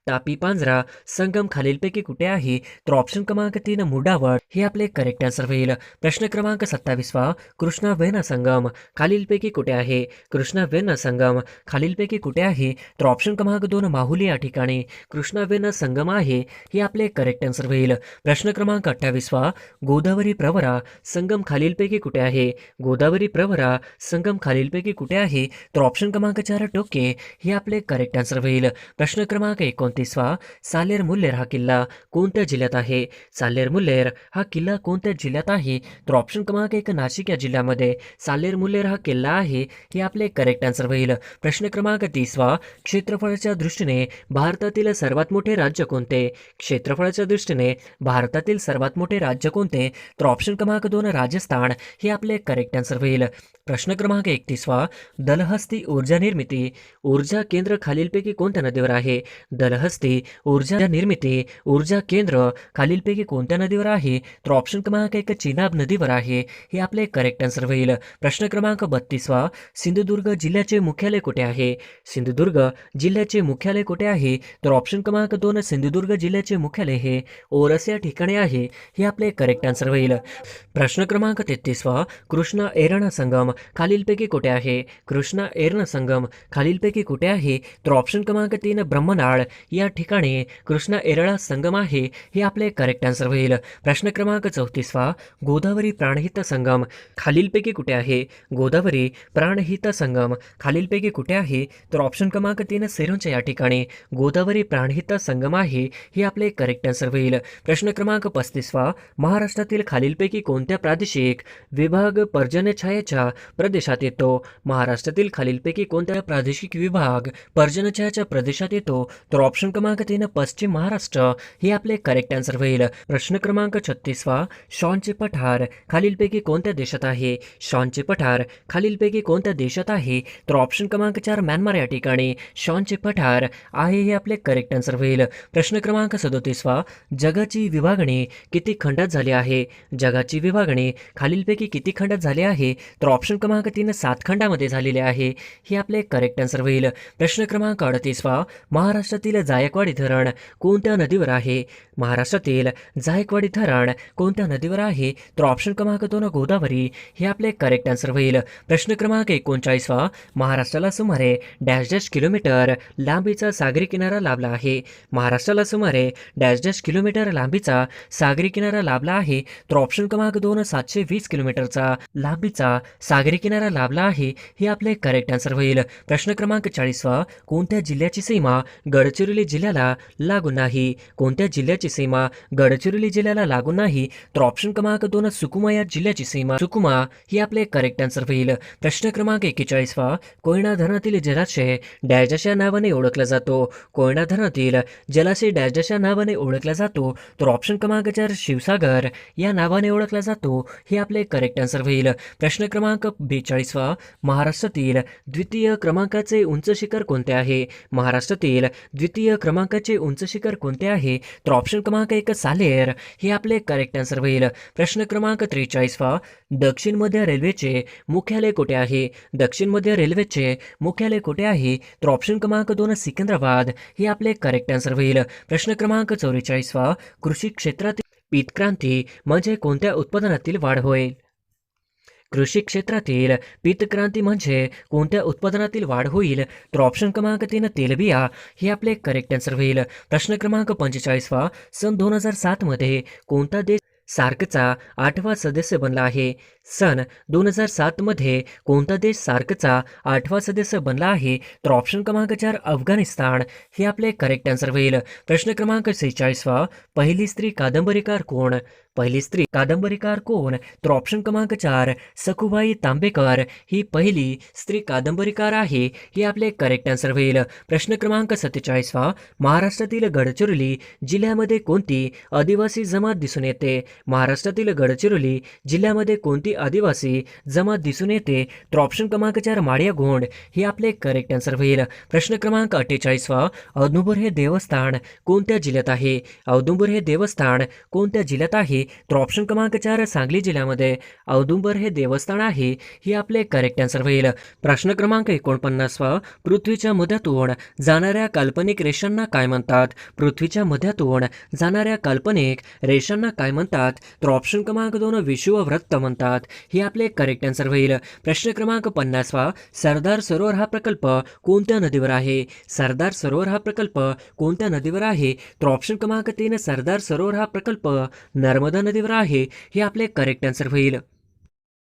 तापी पांझरा संगम खालीलपैकी कुठे आहे? तर ऑप्शन क्रमांक 3 मुडावड हे आपले करेक्ट आन्सर होईल. प्रश्न क्रमांक 27 कृष्णा वेना संगम खालीलपैकी कुठे आहे? कृष्णा वेना संगम खालीलपैकी कुठे आहे? तर ऑप्शन क्रमांक 2 माहुली या ठिकाणी कृष्णा वेना संगम आहे हे आपले करेक्ट आन्सर होईल. प्रश्न क्रमांक 28 गोदावरी प्रवरा संगम खालीलपैकी कुठे आहे? गोदावरी प्रवरा संगम खालीलपैकी कुठे आहे? तर ऑप्शन क्रमांक 4 टोके हे आपले करेक्ट आन्सर होईल. प्रश्न क्रमांक 29 सालेर मुल्लेर हा किल्ला कोणत्या जिल्ह्यात आहे? सालेर मुल्लेर हा किल्ला कोणत्या जिल्ह्यात आहे? तर ऑप्शन क्रमांक 1 नाशिक या जिल्ह्यामध्ये सालेर मुल्लेर हा किल्ला आहे हे आपले करेक्ट आन्सर होईल. प्रश्न क्रमांक 30 क्षेत्रफळाच्या दृष्टीने भारतातील सर्वात मोठे राज्य कोणते? क्षेत्रफळाच्या दृष्टीने भारतातील सर्वात मोठे राज्य कोणते? तर ऑप्शन क्रमांक 2 राजस्थान हे आपले करेक्ट आन्सर होईल. प्रश्न क्रमांक 31 दलहस्ती ऊर्जा निर्मिती ऊर्जा केंद्र खालीलपैकी कोणत्या नदीवर आहे? दलहस्ती ऊर्जा निर्मिती ऊर्जा केंद्र खालीलपैकी कोणत्या नदीवर आहे? तर ऑप्शन क्रमांक 1 चिनाब नदीवर आहे हे आपले करेक्ट आन्सर होईल. प्रश्न क्रमांक 32 सिंधुदुर्ग जिल्ह्याचे मुख्यालय कुठे आहे? सिंधुदुर्ग जिल्ह्याचे मुख्यालय कुठे आहे? तर ऑप्शन क्रमांक 2 सिंधुदुर्ग जिल्ह्याचे मुख्यालय हे ओरस या ठिकाणी आहे हे आपले करेक्ट आन्सर होईल. प्रश्न क्रमांक 33 कृष्णा एरणा संगम खालीलपैकी कुठे आहे? कृष्णा एरणा संगम खालीलपैकी कुठे आहे? तर ऑप्शन क्रमांक 3 ब्रह्मनाळ या ठिकाणी कृष्णा एरळा संगम आहे हे आपले करेक्ट आन्सर होईल. प्रश्न क्रमांक 34 गोदावरी प्राणहित संगम खालीलपैकी कुठे आहे? गोदावरी प्राणहित संगम खालीलपैकी कुठे आहे? तर ऑप्शन क्रमांक 3 सिरोंचा या ठिकाणी गोदावरी प्राणहित संगम आहे हे आपले करेक्ट आन्सर होईल. प्रश्न क्रमांक 35 महाराष्ट्रातील खालीलपैकी कोणत्या प्रादेशिक विभाग पर्जन्यछायेच्या प्रदेशात येतो? महाराष्ट्रातील खालीलपैकी कोणत्या प्रादेशिक विभाग पर्जन्यछायेच्या प्रदेशात येतो? तर ऑप्शन ऑप्शन क्रमांक 3 पश्चिम महाराष्ट्र हे आपले करेक्ट आन्सर होईल. प्रश्न क्रमांक 36 शॉनचे पठार खालीलपैकी कोणत्या देशात आहे? शॉनचे पठार खालीलपैकी कोणत्या देशात आहे? तर ऑप्शन क्रमांक 4 म्यानमार या ठिकाणी शॉनचे पठार आहे हे आपले करेक्ट आन्सर होईल. प्रश्न क्रमांक 37 जगाची विभागणी किती खंडात झाली आहे? जगाची विभागणी खालीलपैकी किती खंडात झाली आहे? तर ऑप्शन क्रमांक 3 7 खंडामध्ये झालेले आहे हे आपले करेक्ट आन्सर होईल. प्रश्न क्रमांक 38 महाराष्ट्रातील जायकवाडी धरण कोणत्या नदीवर आहे? महाराष्ट्रातील जायकवाडी धरण कोणत्या नदीवर आहे? तर ऑप्शन क्रमांक 2 गोदावरी हे आपले करेक्ट आन्सर होईल. प्रश्न क्रमांक 39 महाराष्ट्राला सुमारे डॅश डॅश किलोमीटर लांबीचा सागरी किनारा लाभला आहे. महाराष्ट्राला सुमारे डॅश डॅश किलोमीटर लांबीचा सागरी किनारा लाभला आहे. तर ऑप्शन क्रमांक 2 720 किलोमीटरचा लांबीचा सागरी किनारा लाभला आहे हे आपले करेक्ट आन्सर होईल. प्रश्न क्रमांक 40 कोणत्या जिल्ह्याची सीमा गडचिरोली जिल्ह्याला लागून नाही? कोणत्या जिल्ह्याची सीमा गडचिरोली जिल्ह्याला लागून नाही? तर ऑप्शन क्रमांक 2 सुकुमा या जिल्ह्याची सीमा सुकुमा ही आपले करेक्ट आन्सर होईल. प्रश्न क्रमांक 41 कोयना धरणातील जलाशय डॅश डॅश या नावाने ओळखला जातो. कोयना धरणातील जलाशय डॅश डॅश या नावाने ओळखला जातो. तर ऑप्शन क्रमांक 4 शिवसागर या नावाने ओळखला जातो हे आपले करेक्ट आन्सर होईल. प्रश्न क्रमांक 42 महाराष्ट्रातील द्वितीय क्रमांकाचे उंच शिखर कोणते आहे? महाराष्ट्रातील द्वितीय क्रमांकाचे उंच शिखर कोणते आहे? तर ऑप्शन क्रमांक 1 सालेर हे आपले करेक्ट आन्सर होईल. प्रश्न क्रमांक 43 दक्षिण मध्य रेल्वेचे मुख्यालय कुठे आहे? दक्षिण मध्य रेल्वेचे मुख्यालय कुठे आहे? तर ऑप्शन क्रमांक 2 सिकंदराबाद हे आपले करेक्ट आन्सर होईल. प्रश्न क्रमांक 44 कृषी क्षेत्रातील पीतक्रांती म्हणजे कोणत्या उत्पादनातील वाढ होईल? कृषी क्षेत्रातील पीतक्रांती म्हणजे कोणत्या उत्पादनातील वाढ होईल? तर ऑप्शन क्रमांक 3 तेलबिया हे आपले करेक्ट आन्सर होईल. प्रश्न क्रमांक 45 सन 2007 मध्ये कोणता देश सार्कचा 8वा सदस्य बनला आहे? सन 2007 मध्ये कोणता देश सार्कचा 8वा सदस्य बनला आहे? तर ऑप्शन क्रमांक 4 अफगाणिस्तान हे आपले करेक्ट आन्सर होईल. प्रश्न क्रमांक 46 पहिली स्त्री कादंबरीकार कोण? पहिली स्त्री कादंबरीकार कोण? तर ऑप्शन क्रमांक 4 सखुबाई तांबेकर ही पहिली स्त्री कादंबरीकार आहे हे आपले करेक्ट आन्सर होईल. प्रश्न क्रमांक 47 महाराष्ट्रातील गडचिरोली जिल्ह्यामध्ये कोणती आदिवासी जमात दिसून येते? महाराष्ट्रातील गडचिरोली जिल्ह्यामध्ये कोणती आदिवासी जमात दिसून येते? तर ऑप्शन क्रमांक 4 माडिया गोंड हे आपले करेक्ट आन्सर होईल. प्रश्न क्रमांक 48 औदुंबर हे देवस्थान कोणत्या जिल्ह्यात आहे? औदुंबर हे देवस्थान कोणत्या जिल्ह्यात आहे? तर ऑप्शन क्रमांक 4 सांगली जिल्ह्यामध्ये औदुंबर हे देवस्थान आहे हे आपले करेक्ट आन्सर होईल. प्रश्न क्रमांक 49 पृथ्वीच्या मध्यातून जाणाऱ्या काल्पनिक रेषांना काय म्हणतात? पृथ्वीच्या मध्यातून जाणाऱ्या काल्पनिक रेषांना काय म्हणतात? तर ऑप्शन क्रमांक 2 विषुववृत्त म्हणतात हे आपले करेक्ट आन्सर होईल. प्रश्न क्रमांक 50 सरदार सरोवर हा प्रकल्प कोणत्या नदीवर आहे? सरदार सरोवर हा प्रकल्प कोणत्या नदीवर आहे? तर ऑप्शन क्रमांक 3 सरदार सरोवर हा प्रकल्प नर्मदा नदीवर आहे हे आपले करेक्ट आन्सर होईल.